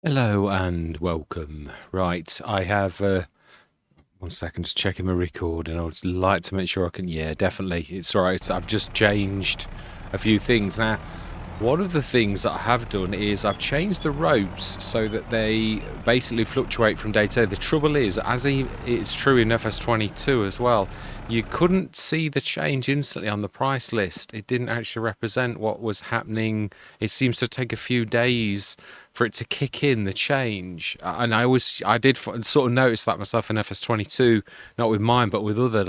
Hello and welcome. Right, I have 1 second, just checking my record, and I would like to make sure I can. Yeah, definitely, it's all right. I've just changed a few things now. One of the things that I have done is I've changed the ropes so that they basically fluctuate from day to day. The trouble is, it's true in FS22 as well, you couldn't see the change instantly on the price list. It didn't actually represent what was happening. It seems to take a few days for it to kick in the change. And I did sort of notice that myself in FS22, not with mine, but with other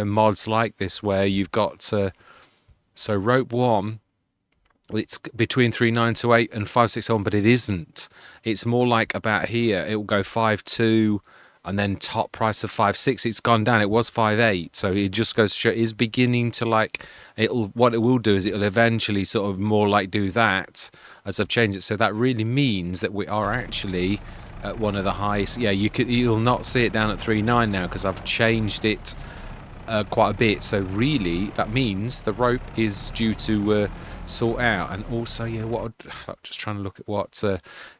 mods like this, where you've got so rope one, it's between 3928 and 561, but it isn't. It's more like about here. It will go 52, and then top price of 56. It's gone down. It was 58, so it just goes to show it is beginning to it'll. What it will do is it'll eventually sort of more like do that as I've changed it. So that really means that we are actually at one of the highest. Yeah, you'll not see it down at 39 now because I've changed it quite a bit. So really, that means the rope is due to sort out. And also, yeah, I'm just trying to look at what.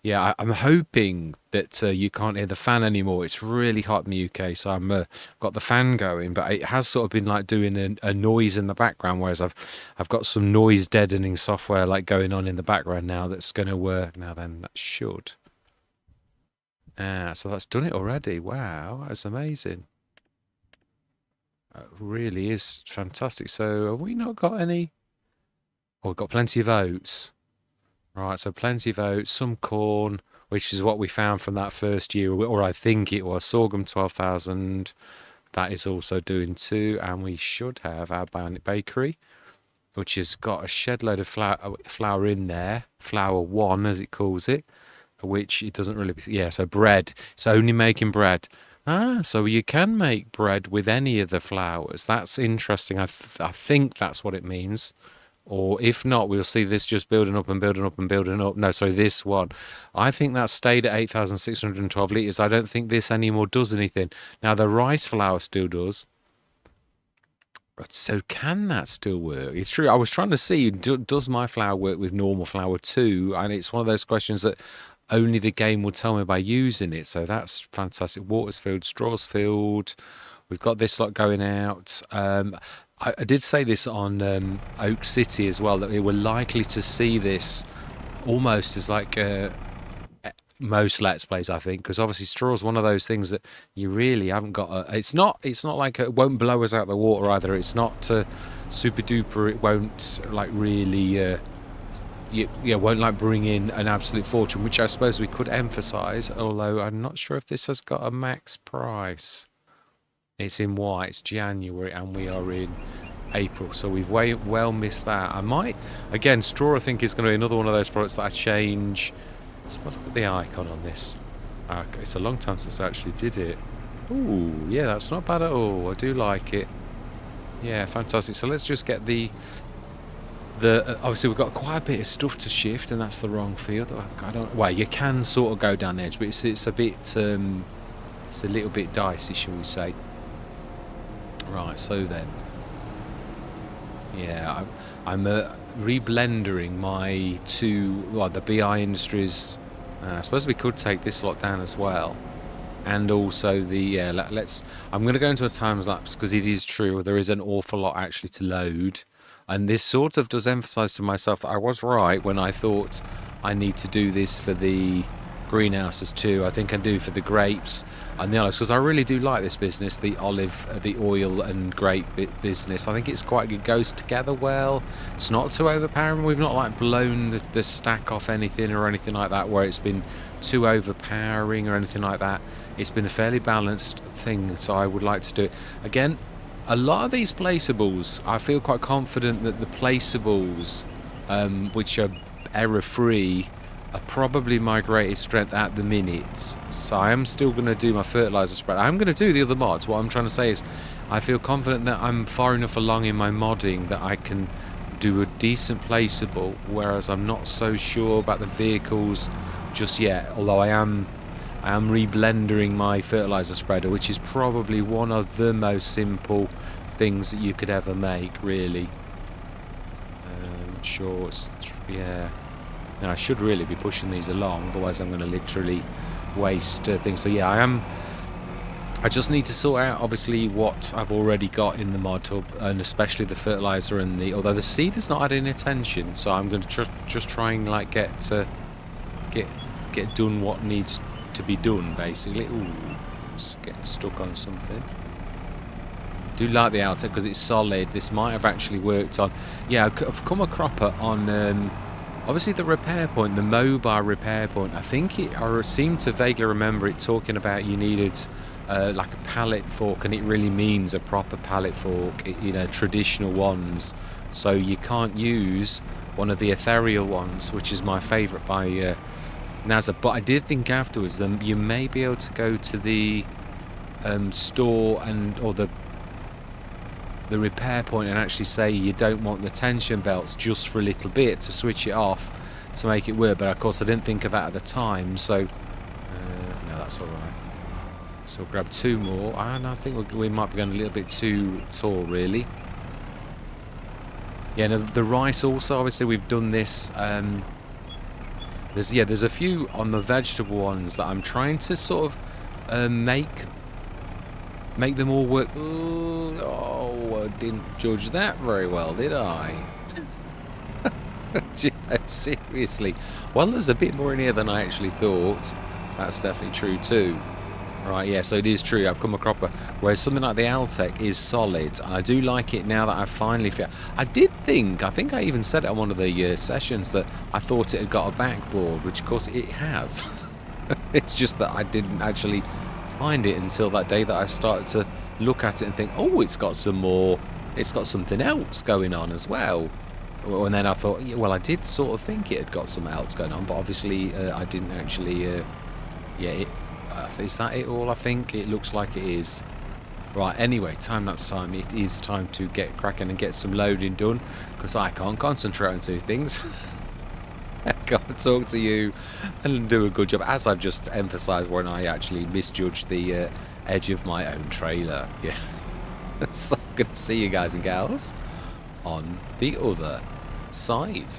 I'm hoping that you can't hear the fan anymore. It's really hot in the UK, so I'm got the fan going, but it has sort of been like doing a noise in the background. Whereas I've got some noise deadening software like going on in the background now that's going to work. Now then, that should. So that's done it already. Wow, that's amazing. It really is fantastic. So have we not got any? Oh, we've got plenty of oats. Right, so plenty of oats, some corn, which is what we found from that first year, or I think it was sorghum 12,000. That is also doing too, and we should have our bakery, which has got a shed load of flour in there, flour one as it calls it, which it doesn't really. Yeah, so bread. It's only making bread. So you can make bread with any of the flours. That's interesting. I think that's what it means. Or if not, we'll see this just building up and building up and building up. No, sorry, this one. I think that stayed at 8,612 litres. I don't think this anymore does anything. Now, the rice flour still does. But so can that still work? It's true. I was trying to see, does my flour work with normal flour too? And it's one of those questions that only the game will tell me by using it. So that's fantastic. Water's filled, straws filled. We've got this lot going out. I did say this on Oak City as well, that we were likely to see this almost as like most Let's Plays, I think, because obviously straw is one of those things that you really haven't got. It's not like it won't blow us out the water either. It's not super duper. It won't like really. Won't like bring in an absolute fortune, which I suppose we could emphasise. Although I'm not sure if this has got a max price. It's in white. It's January, and we are in April, so we've well missed that. I might again. Straw, I think, is going to be another one of those products that I change. Let's have a look at the icon on this. Okay, it's a long time since I actually did it. Ooh, yeah, that's not bad at all. I do like it. Yeah, fantastic. So let's just get the obviously we've got quite a bit of stuff to shift, and that's the wrong field. I don't. Well, you can sort of go down the edge, but it's a bit it's a little bit dicey, shall we say? Right. So then, yeah, I'm reblendering my two. Well, the BI Industries. I suppose we could take this lot down as well, and also the let's. I'm going to go into a time lapse because it is true. There is an awful lot actually to load. And this sort of does emphasize to myself that I was right when I thought I need to do this for the greenhouses too. I think I do for the grapes and the olives, because I really do like this business, the olive, the oil and grape business. I think it's quite, it goes together well. It's not too overpowering. We've not like blown the stack off anything or anything like that where it's been too overpowering or anything like that. It's been a fairly balanced thing, so I would like to do it. Again, a lot of these placeables, I feel quite confident that the placeables, which are error-free, are probably my greatest strength at the minute. So I am still going to do my fertilizer spread. I'm going to do the other mods. What I'm trying to say is I feel confident that I'm far enough along in my modding that I can do a decent placeable, whereas I'm not so sure about the vehicles just yet, although I am reblendering my fertilizer spreader, which is probably one of the most simple things that you could ever make, really. Sure, yeah. Now I should really be pushing these along, otherwise I'm going to literally waste things. So yeah, I just need to sort out obviously what I've already got in the mod tub, and especially the fertilizer and the, although the seed has not had any attention, so I'm going to just try and like get done what needs to be done basically. Ooh, it's getting stuck on something. I do like the outtake because it's solid. This might have actually worked on, yeah, I've come a cropper on obviously the repair point, the mobile repair point. I think I seem to vaguely remember it talking about you needed like a pallet fork, and it really means a proper pallet fork, you know, traditional ones. So you can't use one of the ethereal ones, which is my favourite by NASA. But I did think afterwards that you may be able to go to the store or the repair point and actually say you don't want the tension belts just for a little bit to switch it off to make it work. But of course I didn't think of that at the time, so no, that's all right. So we'll grab 2 more, and I think we might be going a little bit too tall really. Yeah, no, the rice also, obviously we've done this. There's a few on the vegetable ones that I'm trying to sort of make them all work. Oh, I didn't judge that very well, did I? You know, seriously. Well, there's a bit more in here than I actually thought. That's definitely true too. Right, yeah, so it is true. I've come a cropper. Whereas something like the Altec is solid, and I do like it now that I've finally found. I think I even said it on one of the sessions that I thought it had got a backboard, which of course it has. It's just that I didn't actually find it until that day that I started to look at it and think, oh, it's got something else going on as well. And then I thought, yeah, well, I did sort of think it had got something else going on, but obviously I didn't actually. Is that it all? I think it looks like it is. Right, anyway, time-lapse time. It is time to get cracking and get some loading done, because I can't concentrate on 2 things. I can't talk to you and do a good job, as I've just emphasised when I actually misjudged the edge of my own trailer. Yeah. So I'm going to see you guys and gals on the other side.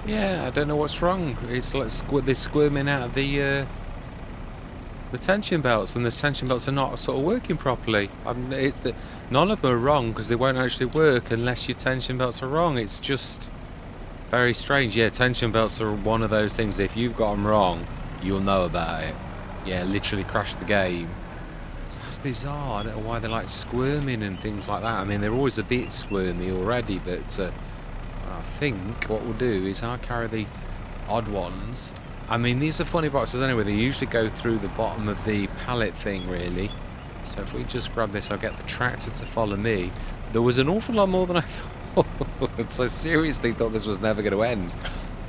Yeah, I don't know what's wrong. It's like they're squirming out of the tension belts, and the tension belts are not sort of working properly. None of them are wrong because they won't actually work unless your tension belts are wrong. It's just very strange. Yeah, tension belts are one of those things. If you've got them wrong, you'll know about it. Yeah, literally crash the game. So that's bizarre. I don't know why they're like squirming and things like that. I mean, they're always a bit squirmy already, but I think what we'll do is I'll carry the odd ones. I mean, these are funny boxes anyway. They usually go through the bottom of the pallet thing, really. So if we just grab this, I'll get the tractor to follow me. There was an awful lot more than I thought. So I seriously thought this was never going to end.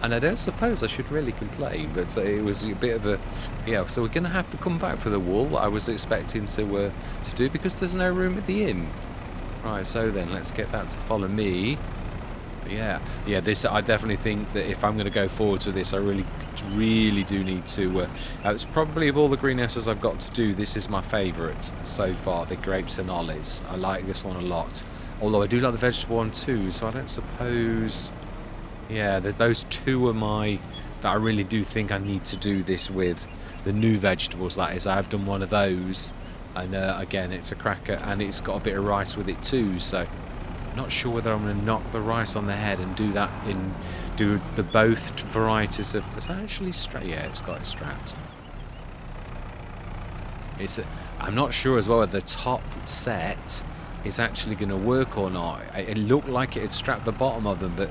And I don't suppose I should really complain, but it was a bit of a... Yeah, so we're going to have to come back for the wool I was expecting to do, because there's no room at the inn. Right, so then, let's get that to follow me. Yeah, this, I definitely think that if I'm going to go forwards with this, I really do need to... it's probably, of all the greenhouses I've got to do, this is my favourite so far, the grapes and olives. I like this one a lot. Although I do like the vegetable one too, so I don't suppose... Yeah, those two are that I really do think I need to do this with. The new vegetables, that is. I have done one of those, and again, it's a cracker, and it's got a bit of rice with it too, so I'm not sure whether I'm going to knock the rice on the head and do that do the both varieties of... Is that actually strapped? Yeah, it's got it strapped. I'm not sure as well whether the top set is actually going to work or not. It looked like it had strapped the bottom of them, but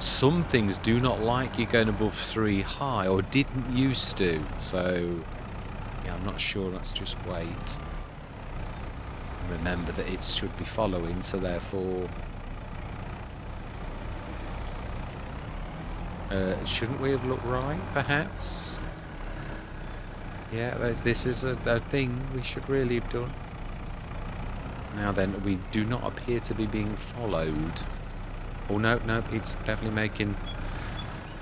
some things do not like you going above 3 high, or didn't used to, so yeah, I'm not sure. Let's just wait. Remember that it should be following, so therefore shouldn't we have looked right, perhaps? Yeah, this is a thing we should really have done. Now then, we do not appear to be being followed. Oh, no, it's definitely making...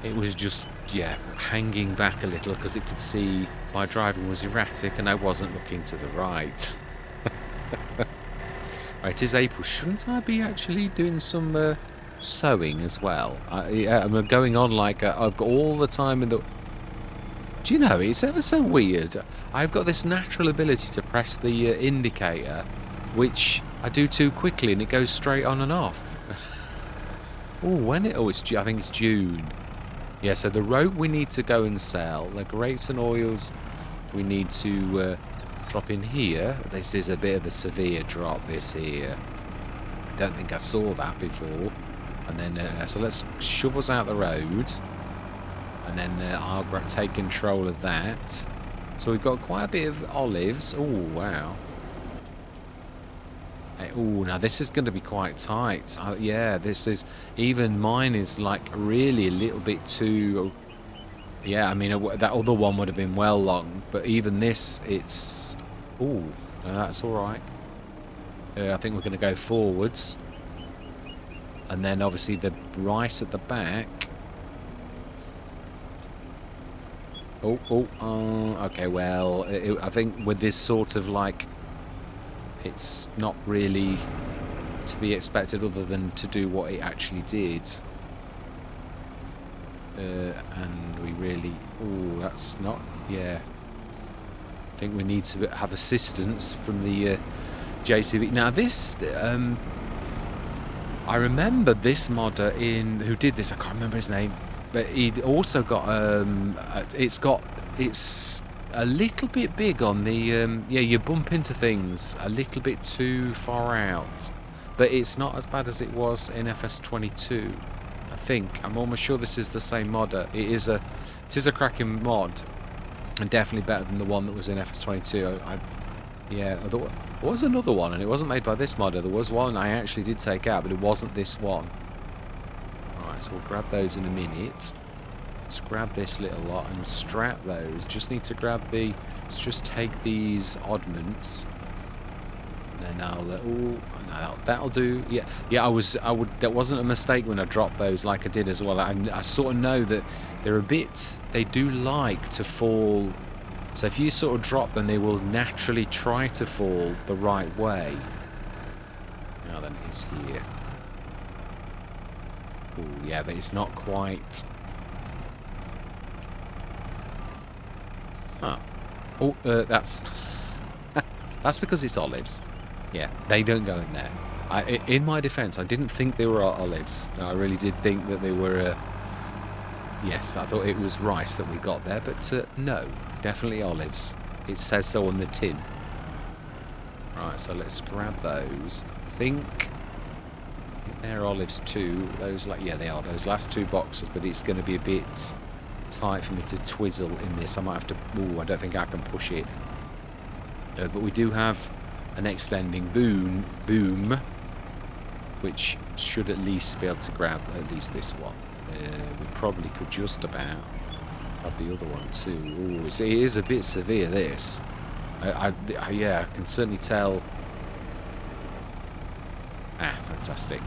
It was just, yeah, hanging back a little because it could see my driving was erratic and I wasn't looking to the right. Right, it is April. Shouldn't I be actually doing some sewing as well? I'm going on like I've got all the time in the... Do you know, it's ever so weird. I've got this natural ability to press the indicator, which I do too quickly and it goes straight on and off. Oh, I think it's June. Yeah, so the rope we need to go and sell. The grapes and oils we need to drop in here. This is a bit of a severe drop, this here. I don't think I saw that before. And then, so let's shove us out the road. And then I'll take control of that. So we've got quite a bit of olives. Oh, wow. Oh, now this is going to be quite tight. Yeah, this is... Even mine is like really a little bit too... Yeah, I mean, that other one would have been well long. But even this, it's... Oh, no, that's all right. I think we're going to go forwards. And then obviously the right at the back. Okay, well, I think with this sort of like... It's not really to be expected other than to do what it actually did. And we really... Oh, that's not... Yeah. I think we need to have assistance from the JCB. Now this... I remember this modder who did this, I can't remember his name. But he also got... It's a little bit big on the... yeah, you bump into things a little bit too far out. But it's not as bad as it was in FS22. I think. I'm almost sure this is the same modder. It is a cracking mod. And definitely better than the one that was in FS22. Yeah, there was another one, and it wasn't made by this modder. There was one I actually did take out, but it wasn't this one. Alright, so we'll grab those in a minute. Let's grab this little lot and strap those. Just need to grab the... Let's just take these oddments. And then I'll... oh, no, that'll do. Yeah, that wasn't a mistake when I dropped those like I did as well. I sort of know that they're a bit... They do like to fall... So if you sort of drop them, they will naturally try to fall the right way. Now then, it's here. Oh, yeah, but it's not quite... Huh. Oh, that's... that's because it's olives. Yeah, they don't go in there. In my defence, I didn't think they were olives. I really did think that they were... yes, I thought it was rice that we got there, but no. Definitely olives. It says so on the tin. Right, so let's grab those. I think they're olives too. Those, like, yeah, they are. Those last two boxes, but it's going to be a bit tight for me to twizzle in this. I might have to... Ooh, I don't think I can push it. But we do have an extending boom, which should at least be able to grab at least this one. We probably could just about... Grab the other one too. Ooh, it is a bit severe, this. Yeah, I can certainly tell. Ah, fantastic.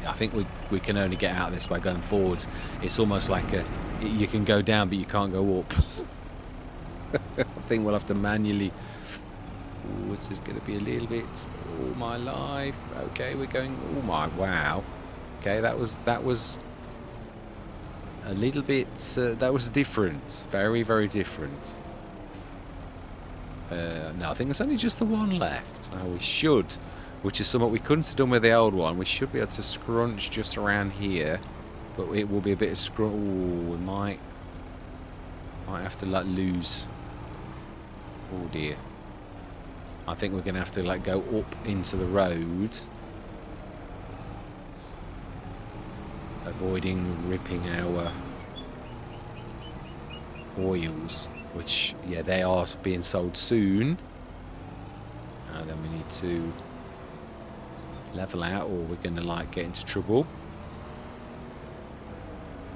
Yeah, I think we can only get out of this by going forwards. It's almost like you can go down, but you can't go up. I think we'll have to manually... Ooh, this is going to be a little bit... Oh, my life. Okay, we're going... Oh, my... Wow. Okay, that was... A little bit, that was different. Very, very different. No, I think there's only just the one left. Now we should, which is something we couldn't have done with the old one. We should be able to scrunch just around here. But it will be a bit of scrunch. Ooh, we might have to, like, lose. Oh, dear. I think we're going to have to, like, go up into the road. Avoiding ripping our oils, which, yeah, they are being sold soon. And then we need to level out, or we're going to, like, get into trouble.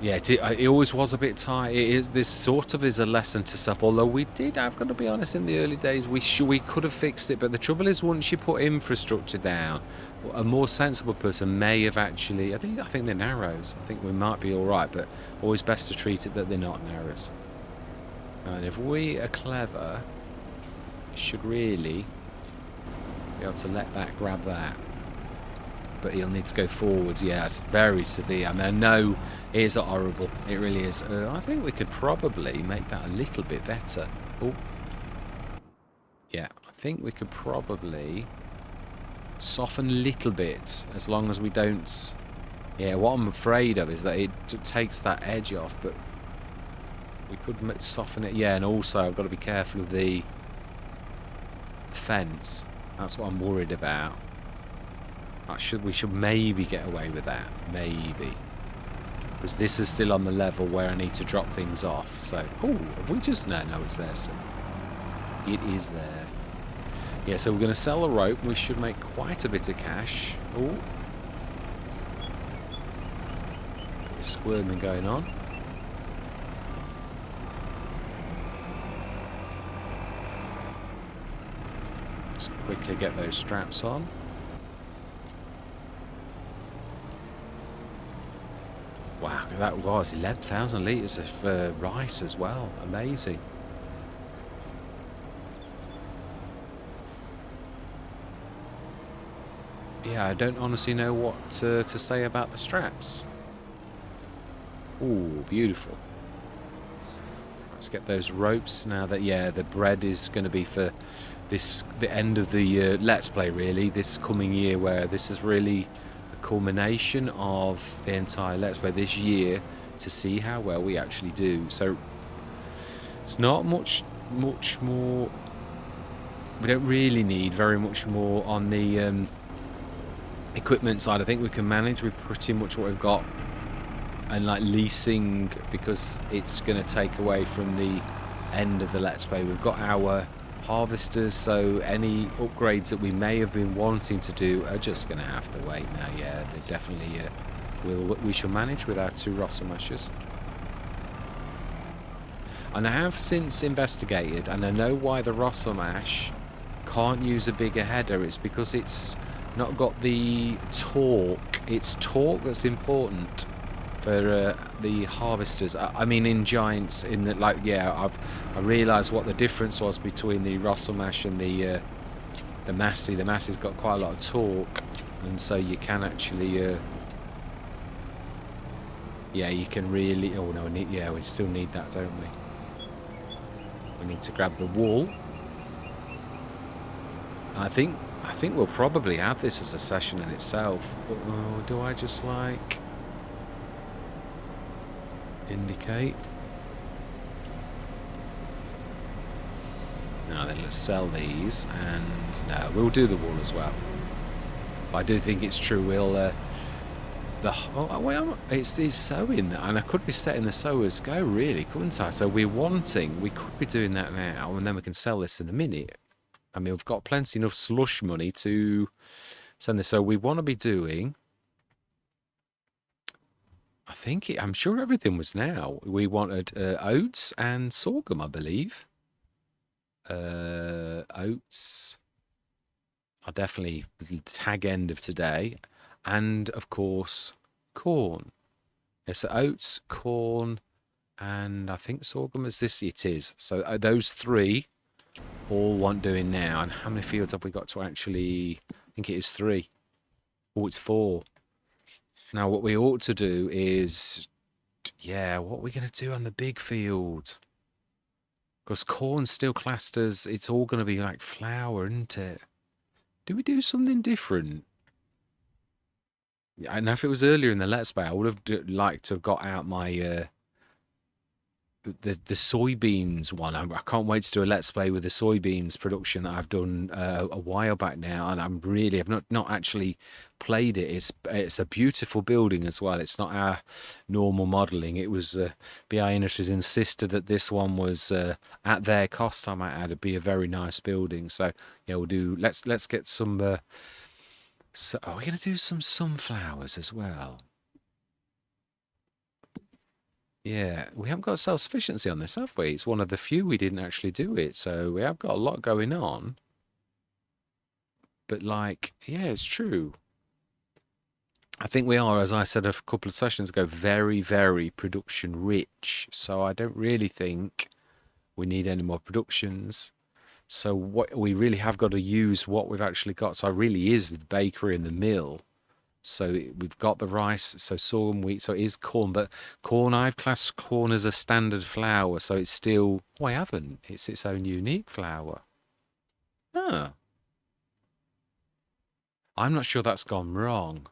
Yeah, it always was a bit tight. This sort of is a lesson to self. Although we did, I've got to be honest, in the early days, we could have fixed it. But the trouble is, once you put infrastructure down, a more sensible person may have actually... I think they're narrows. I think we might be all right, but always best to treat it that they're not narrows. And if we are clever, we should really be able to let that grab that. But he'll need to go forwards. Yeah, it's very severe. I mean, I know it is horrible. It really is. I think we could probably make that a little bit better. Oh, yeah. I think we could probably soften a little bit, as long as we don't... Yeah, what I'm afraid of is that it takes that edge off, but we could soften it. Yeah, and also I've got to be careful of the fence. That's what I'm worried about. We should maybe get away with that. Maybe. Because this is still on the level where I need to drop things off. So, oh, have we just... No, it's there still. It is there. Yeah, so we're going to sell a rope. We should make quite a bit of cash. Oh. Squirming going on. Just quickly get those straps on. Wow, that was 11,000 litres of rice as well. Amazing. Yeah, I don't honestly know what to say about the straps. Ooh, beautiful. Let's get those ropes now that, yeah, the bread is going to be for the end of the Let's Play, really, this coming year, where this is really a culmination of the entire Let's Play this year to see how well we actually do. So it's not much more. We don't really need very much more on the equipment side. I think we can manage with pretty much what we've got, and like leasing, because it's going to take away from the end of the Let's Play. We've got our harvesters, so any upgrades that we may have been wanting to do are just going to have to wait now. Yeah, they definitely we shall manage with our 2 Rossum Ashes. And I have since investigated, and I know why the Rossum Ash can't use a bigger header. It's because it's not got the torque. It's torque that's important for the harvesters. I mean, in Giants, in the, like, yeah, I realised what the difference was between the Rossum Ash and the Massey. The Massey's got quite a lot of torque, and so you can actually, yeah, you can really. Oh no, we still need that, don't we? We need to grab the wool. I think we'll probably have this as a session in itself. Or do I just like indicate? No, then let's sell these, and no, we'll do the wool as well. But I do think it's true. We'll it's sowing, and I could be setting the sowers go, really, couldn't I? So we could be doing that now, and then we can sell this in a minute. I mean, we've got plenty enough slush money to send this. So we want to be doing, I'm sure everything was now. We wanted oats and sorghum, I believe. Oats are definitely the tag end of today. And, of course, corn. Yeah, so oats, corn, and I think sorghum is this. It is. So those 3 all want doing now. And how many fields have we got to actually... I think it is 3. Oh, it's 4. Now, what we ought to do is... Yeah, what are we going to do on the big field? Because corn's still classed as... It's all going to be like flour, isn't it? Do we do something different? I know if it was earlier in the Let's Play, I would have liked to have got out my the soybeans one. I can't wait to do a Let's Play with the soybeans production that I've done a while back now, and I've not actually played it. It's a beautiful building as well. It's not our normal modelling. It was BI Industries insisted that this one was at their cost, I might add, it'd be a very nice building. So yeah, we'll do. Let's get some. So are we going to do some sunflowers as well? Yeah, we haven't got self-sufficiency on this, have we? It's one of the few we didn't actually do it, so we have got a lot going on. But, like, yeah, it's true. I think we are, as I said a couple of sessions ago, very, very production rich. So I don't really think we need any more productions. So what we really have got to use what we've actually got. So it really is with bakery and the mill. So we've got the rice, so sorghum, wheat, so it is corn. But corn, I've classed corn as a standard flour, so it's still... Oh, I haven't. It's its own unique flour. Huh. I'm not sure that's gone wrong.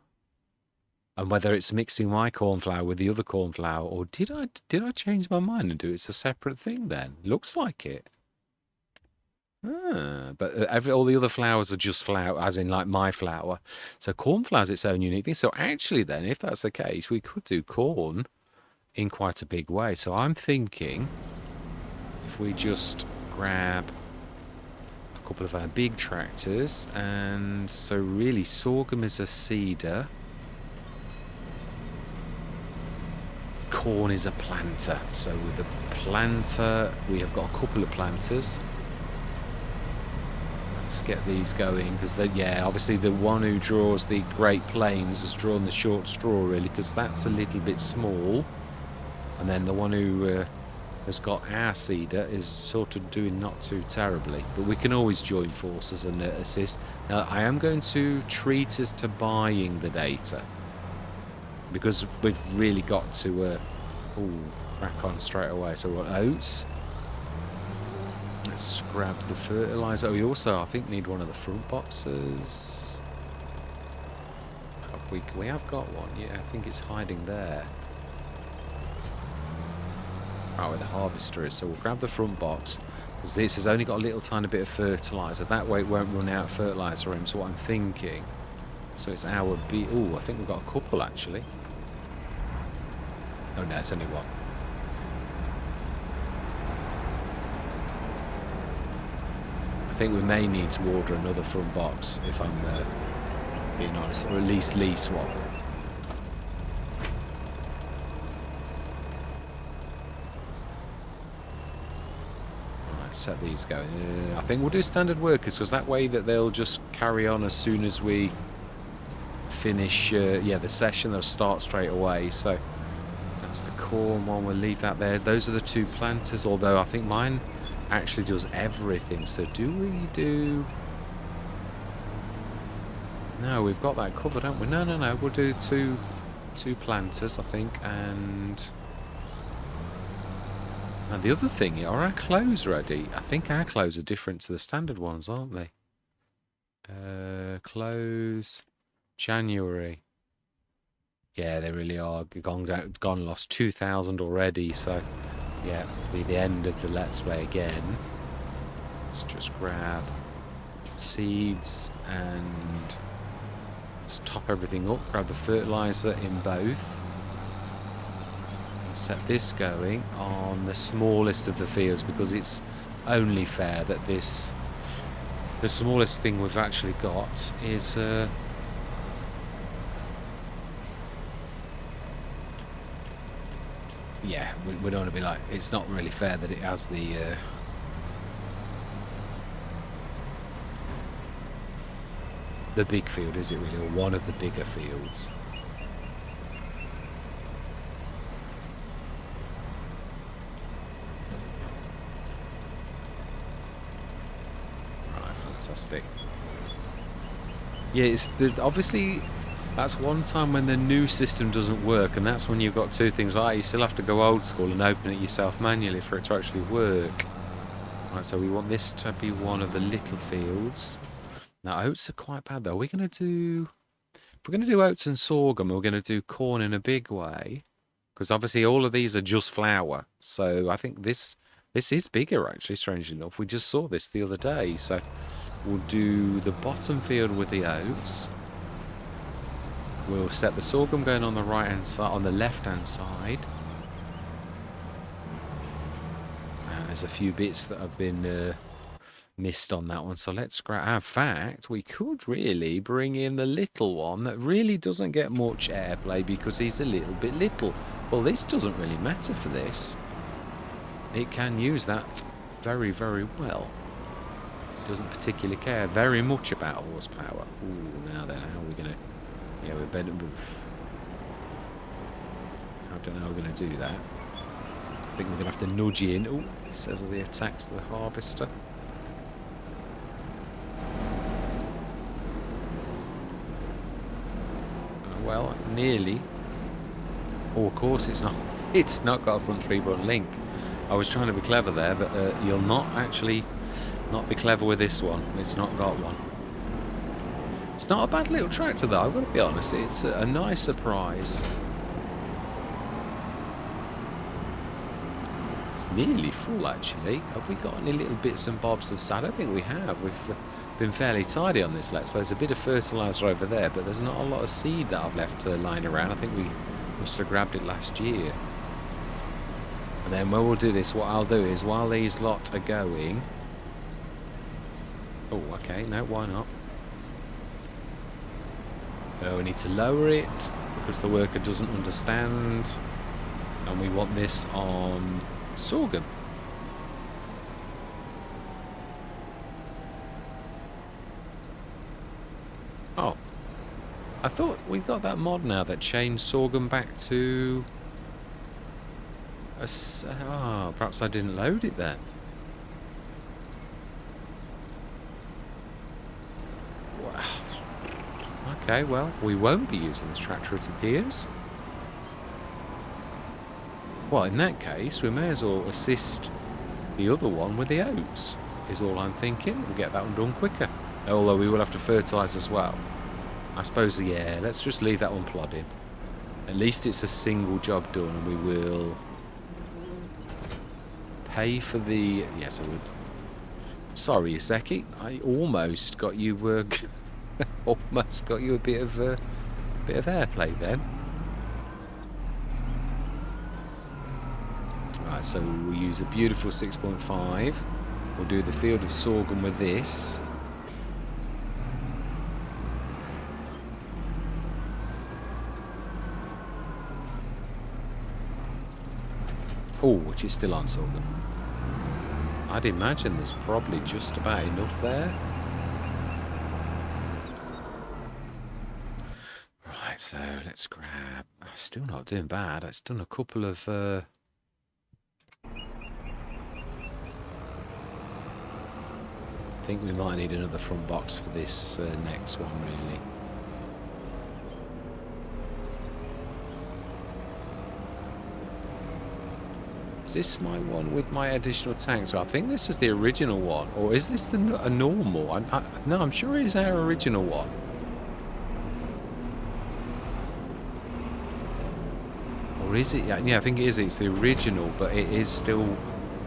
And whether it's mixing my corn flour with the other corn flour, or did I change my mind and do it's a separate thing then? Looks like it. But all the other flowers are just flower, as in like my flower. So cornflower's its own unique thing. So actually then, if that's the case, we could do corn in quite a big way. So I'm thinking if we just grab a couple of our big tractors, and so really sorghum is a seeder. Corn is a planter. So with the planter, we have got a couple of planters. Let's get these going, because yeah, obviously the one who draws the Great Plains has drawn the short straw, really, because that's a little bit small. And then the one who has got our seeder is sort of doing not too terribly. But we can always join forces and assist. Now, I am going to treat us to buying the data, because we've really got to crack on straight away. So we've got oats. Let's grab the fertilizer. We also, I think, need one of the front boxes. We have got one. Yeah, I think it's hiding there. Right, where the harvester is. So we'll grab the front box, because this has only got a little tiny bit of fertilizer. That way it won't run out of fertilizer room. So what I'm thinking, so it's our B. Oh, I think we've got a couple actually. Oh no, it's only one. I think we may need to order another front box, if I'm being honest, or at least lease one. Right, set these going. I think we'll do standard workers, because that way that they'll just carry on as soon as we finish the session. They'll start straight away. So that's the corn one. We'll leave that there. Those are the two planters, although I think mine actually does everything. So do we do... No, we've got that covered, haven't we? No. We'll do two planters, I think, and the other thing, are our clothes ready? I think our clothes are different to the standard ones, aren't they? Clothes, January. Yeah, they really are. Gone lost 2,000 already, so yeah, it'll be the end of the Let's Play again. Let's just grab seeds and let's top everything up. Grab the fertilizer in both. Set this going on the smallest of the fields, because it's only fair that the smallest thing we've actually got is yeah, we don't want to be like, it's not really fair that it has the big field, is it really, or one of the bigger fields? Right, fantastic. Yeah, there's obviously, that's one time when the new system doesn't work, and that's when you've got two things like that. You still have to go old school and open it yourself manually for it to actually work. Right, so we want this to be one of the little fields. Now, oats are quite bad, though. Are we going to do... If we're going to do oats and sorghum, we're going to do corn in a big way, because obviously all of these are just flour. So I think this is bigger, actually, strangely enough. We just saw this the other day. So we'll do the bottom field with the oats. We'll set the sorghum going on the right-hand side, on the left-hand side. And there's a few bits that have been missed on that one, so let's grab... In fact, we could really bring in the little one that really doesn't get much airplay because he's a little bit little. Well, this doesn't really matter for this. It can use that very, very well. It doesn't particularly care very much about horsepower. Ooh, now then, how are we going to... Yeah, we're better... I don't know how we're going to do that. I think we're going to have to nudge in. Oh, it says the attacks the harvester. Well, nearly. Oh, of course it's not. It's not got a front 3-button link. I was trying to be clever there, but you'll not be clever with this one. It's not got one. It's not a bad little tractor, though. I've got to be honest. It's a nice surprise. It's nearly full, actually. Have we got any little bits and bobs of sand? I don't think we have. We've been fairly tidy on this let's. There's a bit of fertiliser over there, but there's not a lot of seed that I've left lying around. I think we must have grabbed it last year. And then when we'll do this, what I'll do is, while these lot are going... Oh, okay, no, why not? Oh, we need to lower it, because the worker doesn't understand. And we want this on sorghum. Oh. I thought we've got that mod now that changed sorghum back to... Oh, perhaps I didn't load it then. Wow. Okay, well, we won't be using this tractor, it appears. Well, in that case, we may as well assist the other one with the oats, is all I'm thinking. We'll get that one done quicker. Although we will have to fertilise as well. I suppose, yeah, let's just leave that one plodding. At least it's a single job done, and we will pay for the... Yes, I would. Sorry, Iseki. I almost got you... almost got you a bit of airplay then. Right, so we'll use a beautiful 6.5. We'll do the field of sorghum with this. Oh, which is still on sorghum. I'd imagine there's probably just about enough there. Right, so let's grab... Still not doing bad. It's done a couple of... I think we might need another front box for this next one, really. Is this my one with my additional tanks? So I think this is the original one. Or is this a normal? No, I'm sure it is our original one. Or is it? Yeah, I think it is. It's the original, but it is still...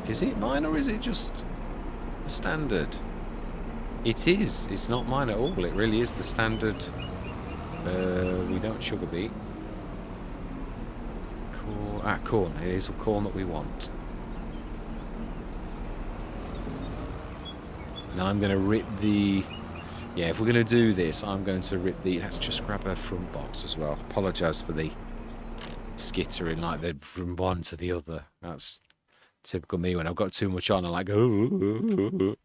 Is it mine or is it just the standard? It is. It's not mine at all. It really is the standard. We don't sugar beet. Corn. It is a corn that we want. And I'm going to rip the... Yeah, if we're going to do this, I'm going to rip the... Let's just grab a front box as well. Apologise for the skittering like the from one to the other. That's typical me when I've got too much on. I'm like, oh.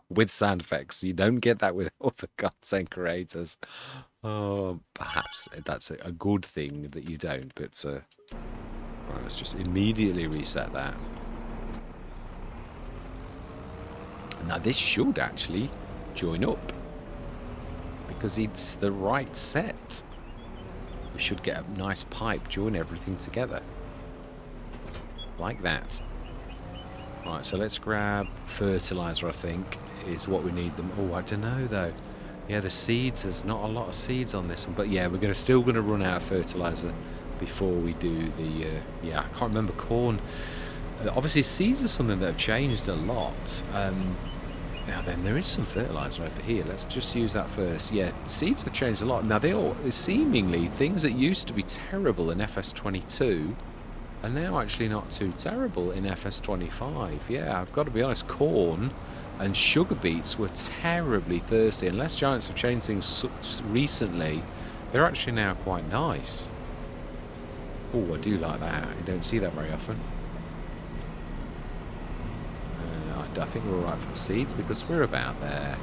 With sound effects. You don't get that with other content creators. Oh, perhaps that's a good thing that you don't, but right, let's just immediately reset that. Now this should actually join up because it's the right set. We should get a nice pipe, join everything together like that. Right, so let's grab fertilizer, I think, is what we need them. Oh, I don't know, though. Yeah, the seeds, there's not a lot of seeds on this one. But, yeah, we're still going to run out of fertilizer before we do the... yeah, I can't remember corn. Obviously, seeds are something that have changed a lot. Now, then, there is some fertilizer over here. Let's just use that first. Yeah, seeds have changed a lot. Now, they all... Seemingly, things that used to be terrible in FS22... are now actually not too terrible in FS25. Yeah, I've got to be honest, corn and sugar beets were terribly thirsty. Unless Giants have changed things recently, they're actually now quite nice. Oh, I do like that. You don't see that very often. I think we're alright for the seeds because we're about there.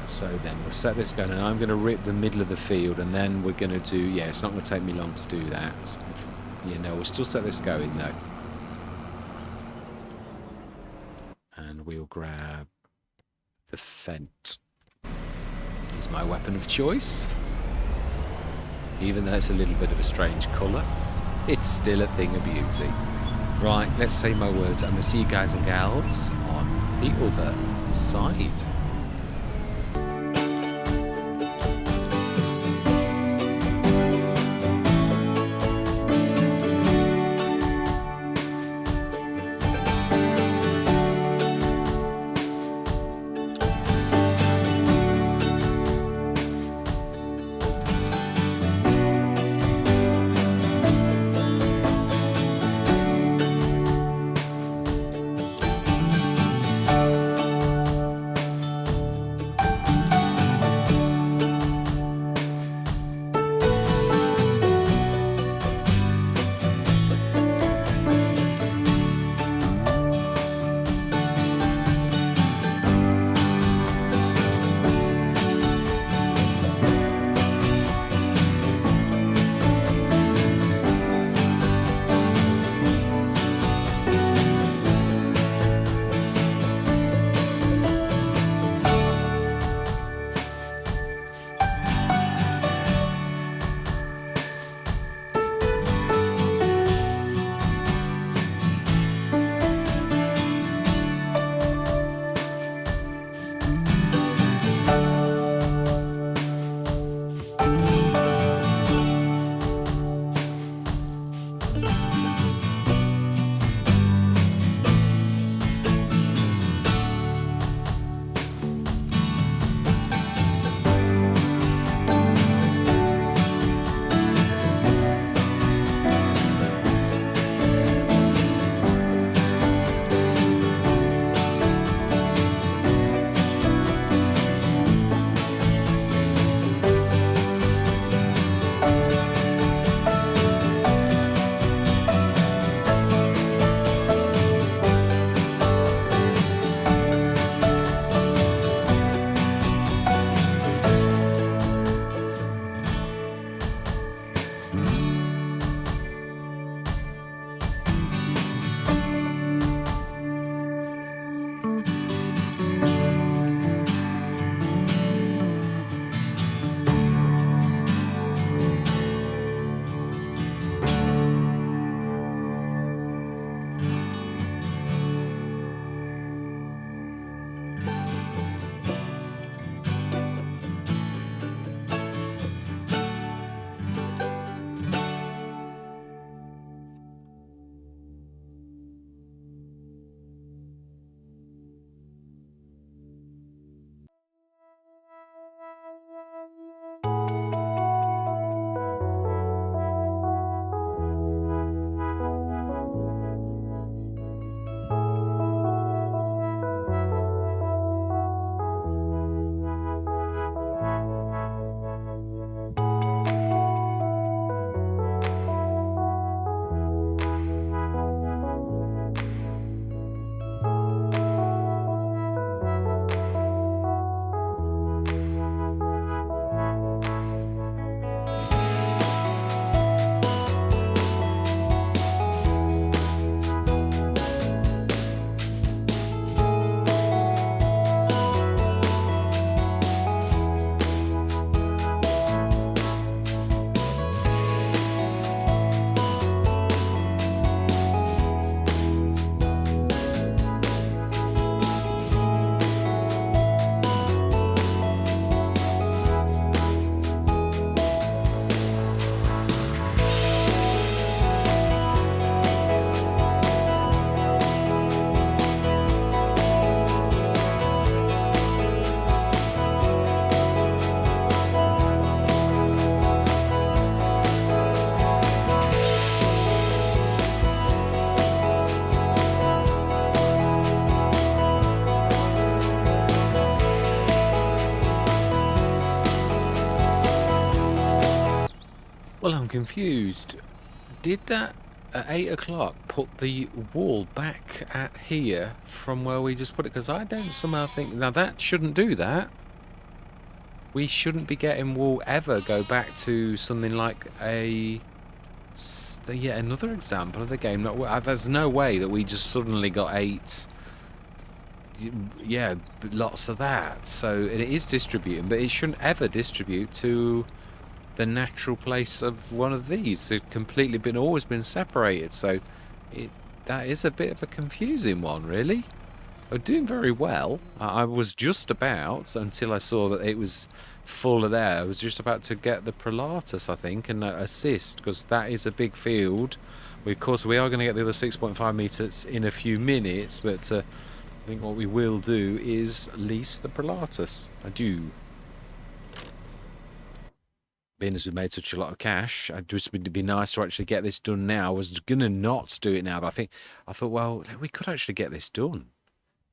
So then we'll set this going, and I'm going to rip the middle of the field, and then we're going to do... Yeah, it's not going to take me long to do that. You know, we'll still set this going, though. And we'll grab the Fent. It's my weapon of choice. Even though it's a little bit of a strange colour, it's still a thing of beauty. Right, let's say my words. I'm going to see you guys and gals on the other side. Well, I'm confused. Did that at 8 o'clock put the wall back at here from where we just put it? Because I don't somehow think... Now, that shouldn't do that. We shouldn't be getting wall ever go back to something like a... Yeah, another example of the game. There's no way that we just suddenly got 8... Yeah, lots of that. So it is distributing, but it shouldn't ever distribute to the natural place of one of these. It's completely always been separated. So that is a bit of a confusing one, really. We're doing very well. I was just about, until I saw that it was full of there, I was just about to get the Prelatus, I think, and assist, because that is a big field. Of course, we are going to get the other 6.5 metres in a few minutes, but I think what we will do is lease the Prelatus. I do. Being as we've made such a lot of cash, it'd be nice to actually get this done now. I was going to not do it now, but I thought, well, we could actually get this done.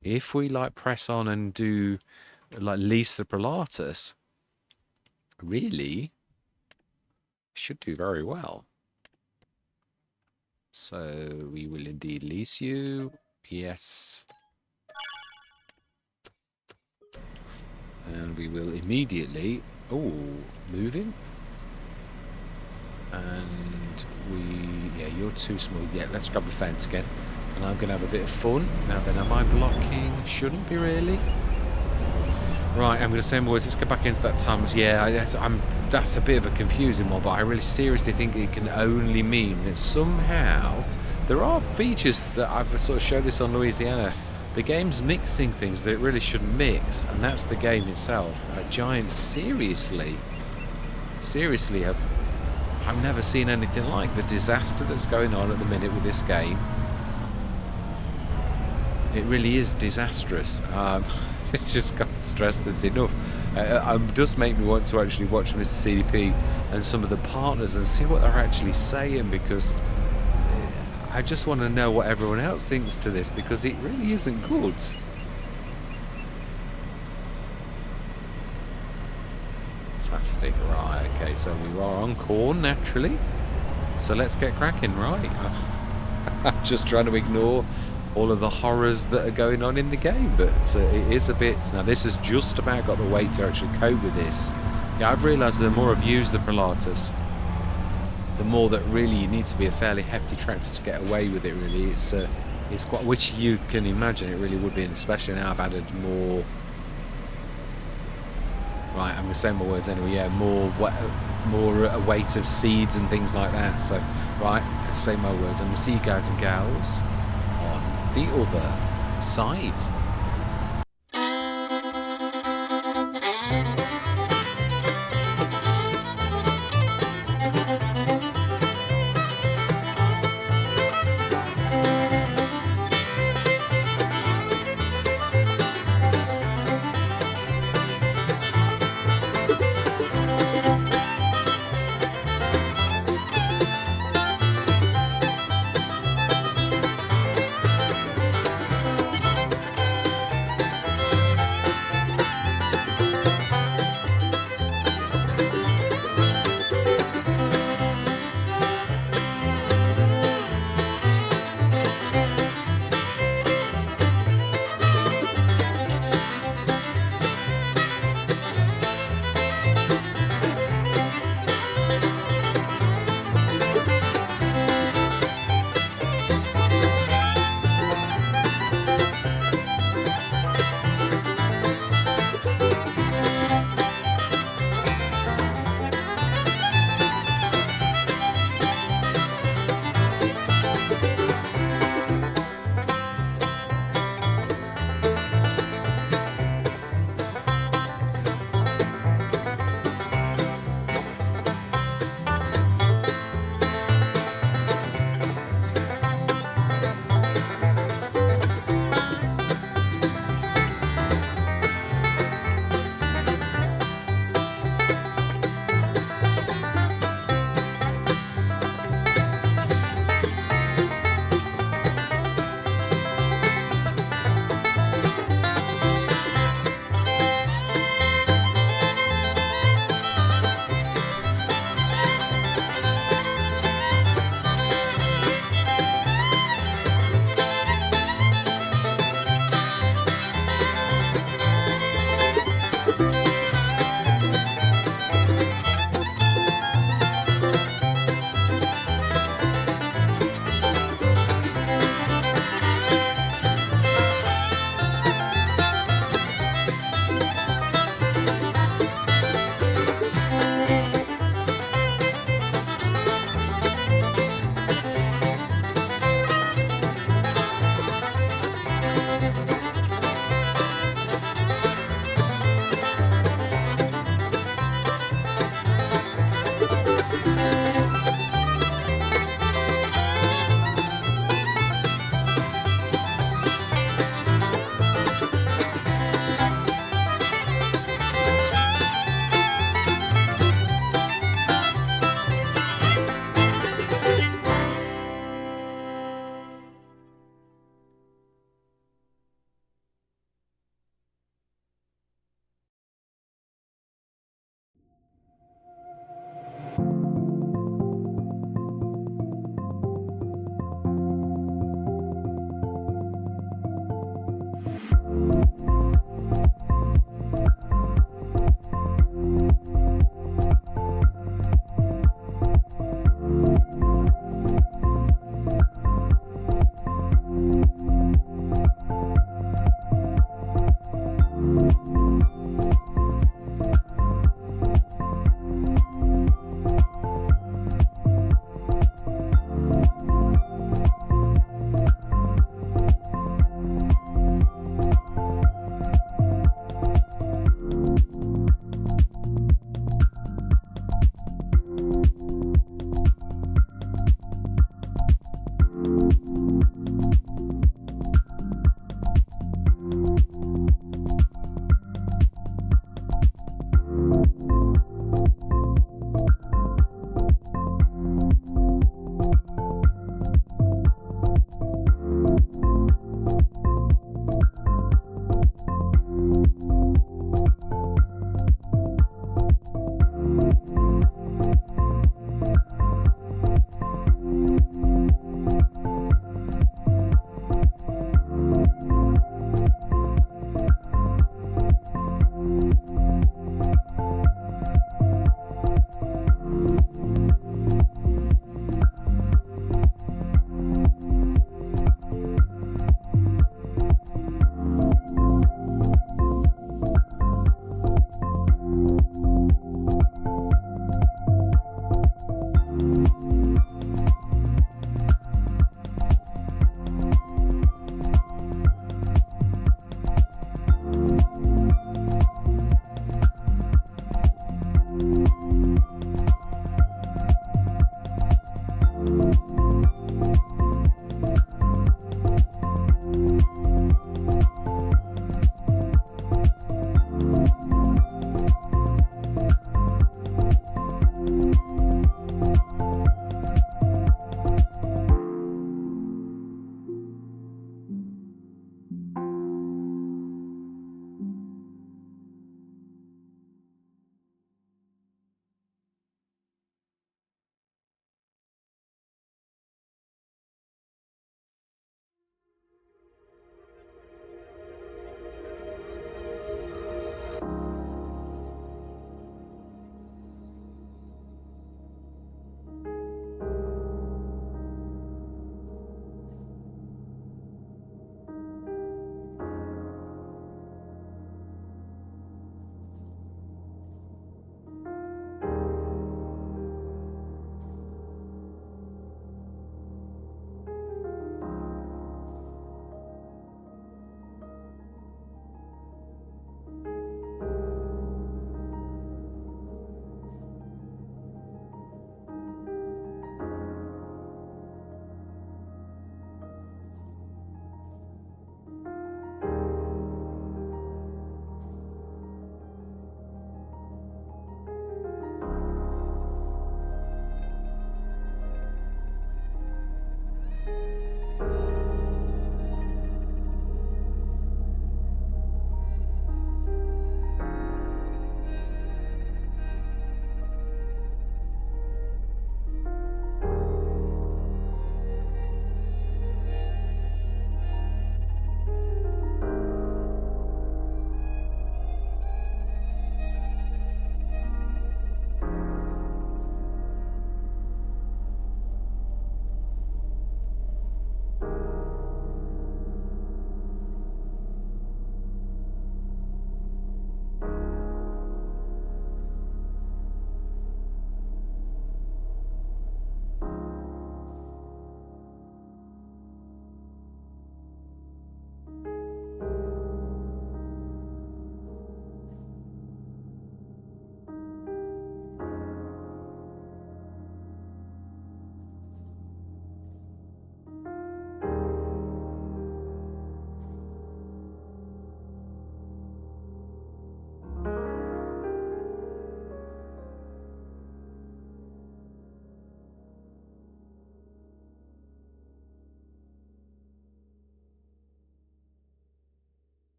If we, like, press on and do, like, lease the Prelatus, really should do very well. So we will indeed lease you. Yes. And we will immediately... Oh, moving. And yeah, you're too small. Yeah, let's grab the fence again. And I'm going to have a bit of fun. Now then, am I blocking? Shouldn't be, really. Right, I'm going to say more words. Let's get back into that Thames. Yeah, that's a bit of a confusing one, but I really seriously think it can only mean that somehow there are features that I've sort of showed this on Louisiana. The game's mixing things that it really shouldn't mix, and that's the game itself. Giants, seriously, I've never seen anything like the disaster that's going on at the minute with this game. It really is disastrous. It's just can't stress this enough. It does make me want to actually watch Mr. CDP and some of the partners and see what they're actually saying, because I just want to know what everyone else thinks to this, because it really isn't good. Fantastic. Right, okay, so we are on corn, naturally. So let's get cracking, right? I'm just trying to ignore all of the horrors that are going on in the game, but it is a bit... Now, this has just about got the weight to actually cope with this. Yeah, I've realised the more I've used the Prelatus, the more that really you need to be a fairly hefty tractor to get away with it, really. It's quite... Which you can imagine it really would be, and especially now I've added more... Right, I'm going to say more words anyway. Yeah, more weight of seeds and things like that. So, right, let's say more words. I'm going to see you guys and gals on the other side.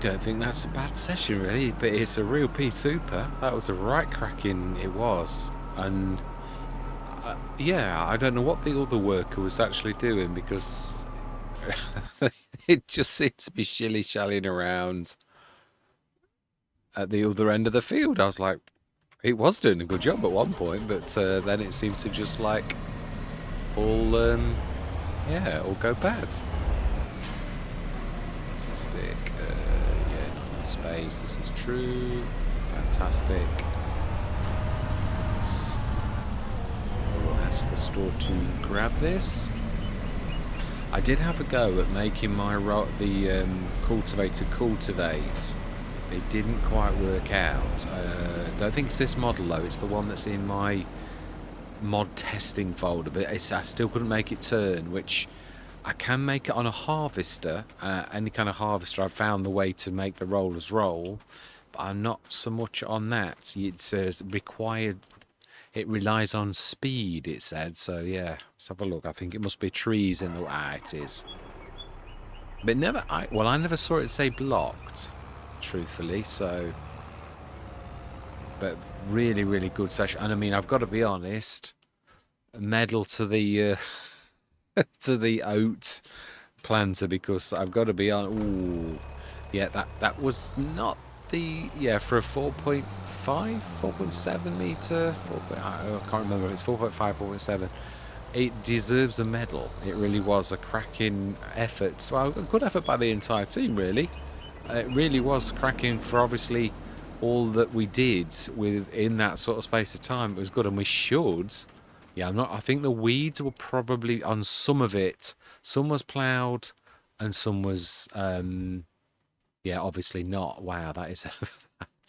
don't think that's a bad session really, but it's a real pea super. That was a right cracking, it was. And yeah, I don't know what the other worker was actually doing, because it just seems to be shilly-shallying around at the other end of the field. I was like, it was doing a good job at one point, but then it seemed to just like all, yeah, all go bad. Fantastic. Yeah, not enough space. This is true. Fantastic. We'll ask the store to grab this. I did have a go at making my cultivator cultivate. It didn't quite work out. Don't think it's this model though. It's the one that's in my mod testing folder, but I still couldn't make it turn, which I can make it on a harvester. Any kind of harvester, I've found the way to make the rollers roll, but I'm not so much on that. It's required. It relies on speed, it said. So yeah, let's have a look. I think it must be trees in the... it is. But I never saw it say blocked, truthfully, so... But really, really good session. And I mean, I've got to be honest, medal to the to the oat planter, because I've got to be on... Ooh, yeah, that was not the... Yeah, for a 4.5, 4.7 meter... I can't remember if it's 4.5, 4.7. It deserves a medal. It really was a cracking effort. Well, a good effort by the entire team, really. It really was cracking for obviously all that we did within that sort of space of time. It was good, and we should... Yeah, I think the weeds were probably on some of it. Some was ploughed, and some was... yeah, obviously not. Wow, that is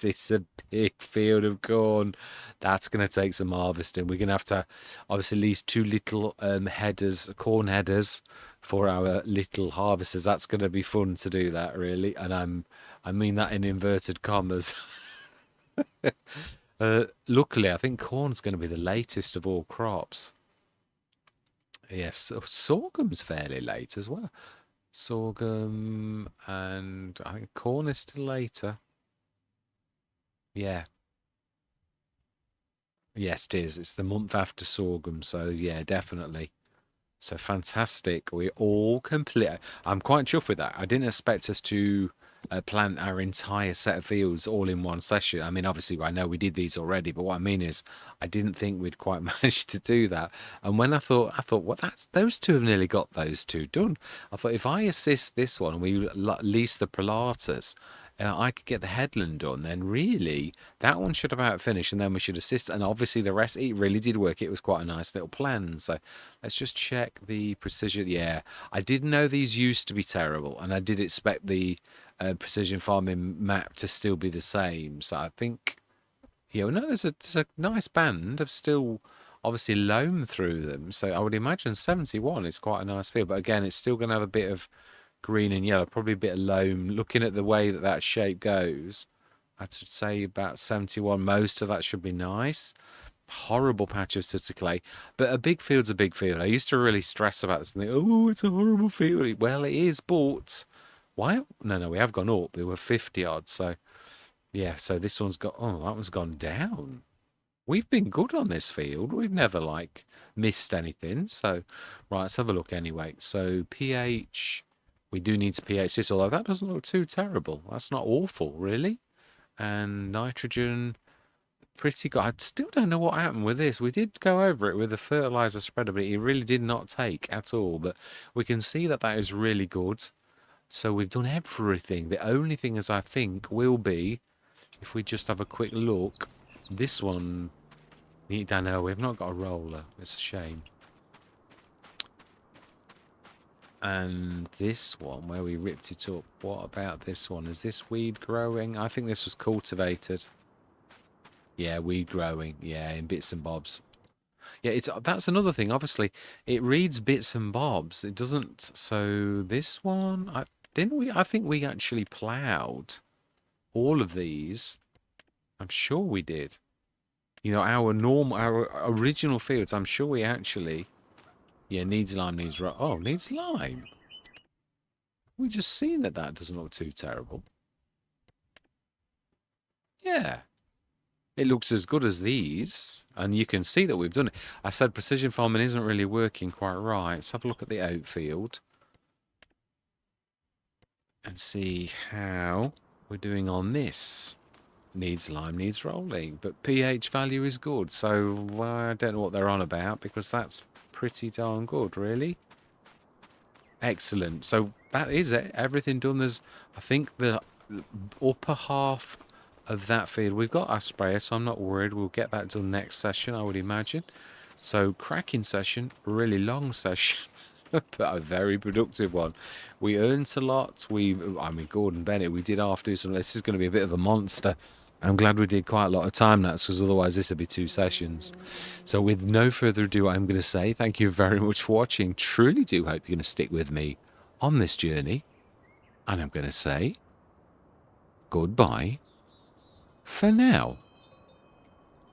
it's a big field of corn. That's going to take some harvesting. We're going to have to obviously lease 2 little headers, corn headers, for our little harvesters. That's going to be fun to do that, really. And I mean that in inverted commas. Luckily, I think corn's going to be the latest of all crops. Yes, so sorghum's fairly late as well. Sorghum, and I think corn is still later. Yeah. Yes, it is. It's the month after sorghum, so yeah, definitely. So fantastic. We're all complete. I'm quite chuffed with that. I didn't expect us to plant our entire set of fields all in one session. I mean, obviously, I know we did these already, but what I mean is, I didn't think we'd quite managed to do that. And when I thought, well, those two have nearly got those two done. I thought, if I assist this one and we lease the Pilatus, I could get the headland done, then really that one should about finish, and then we should assist. And obviously the rest, it really did work. It was quite a nice little plan. So let's just check the precision. Yeah, I did know these used to be terrible, and I did expect the precision farming map to still be the same. So I think, yeah, well, no, there's a nice band of still obviously loam through them. So I would imagine 71 is quite a nice field, but again, it's still going to have a bit of green and yellow, probably a bit of loam. Looking at the way that shape goes, I'd say about 71. Most of that should be nice. Horrible patch of Sitter clay, but a big field's a big field. I used to really stress about this and think, oh, it's a horrible field. Well, it is, but why? No, we have gone up. There were 50 odd, so yeah. So this one's got... Oh, that one's gone down. We've been good on this field. We've never like missed anything. So right, let's have a look anyway. So pH. We do need to pH this, although that doesn't look too terrible. That's not awful, really. And nitrogen, pretty good. I still don't know what happened with this. We did go over it with the fertilizer spreader, but it really did not take at all. But we can see that is really good. So we've done everything. The only thing, as I think, will be, if we just have a quick look, this one, I know we've not got a roller. It's a shame. And this one, where we ripped it up, what about this one? Is this weed growing? I think this was cultivated. Yeah, weed growing. Yeah, in bits and bobs. Yeah, that's another thing. Obviously, it reads bits and bobs. It doesn't. So this one, I think we actually ploughed all of these. I'm sure we did. You know, our original fields. I'm sure we actually... Yeah, needs lime, needs... Oh, needs lime. We just seen that doesn't look too terrible. Yeah. It looks as good as these, and you can see that we've done it. I said precision farming isn't really working quite right. Let's have a look at the outfield and see how we're doing on this. Needs lime, needs rolling, but pH value is good, so I don't know what they're on about, because that's pretty darn good, really. Excellent. So that is it. Everything done. There's, I think, the upper half of that field, we've got our sprayer, so I'm not worried. We'll get that done next session, I would imagine. So cracking session, really long session, but a very productive one. We earned a lot. I mean, Gordon Bennett, we did half do some. This is going to be a bit of a monster. I'm glad we did quite a lot of time lapse, because otherwise this would be 2 sessions. So with no further ado, I'm going to say thank you very much for watching. Truly do hope you're going to stick with me on this journey. And I'm going to say goodbye for now.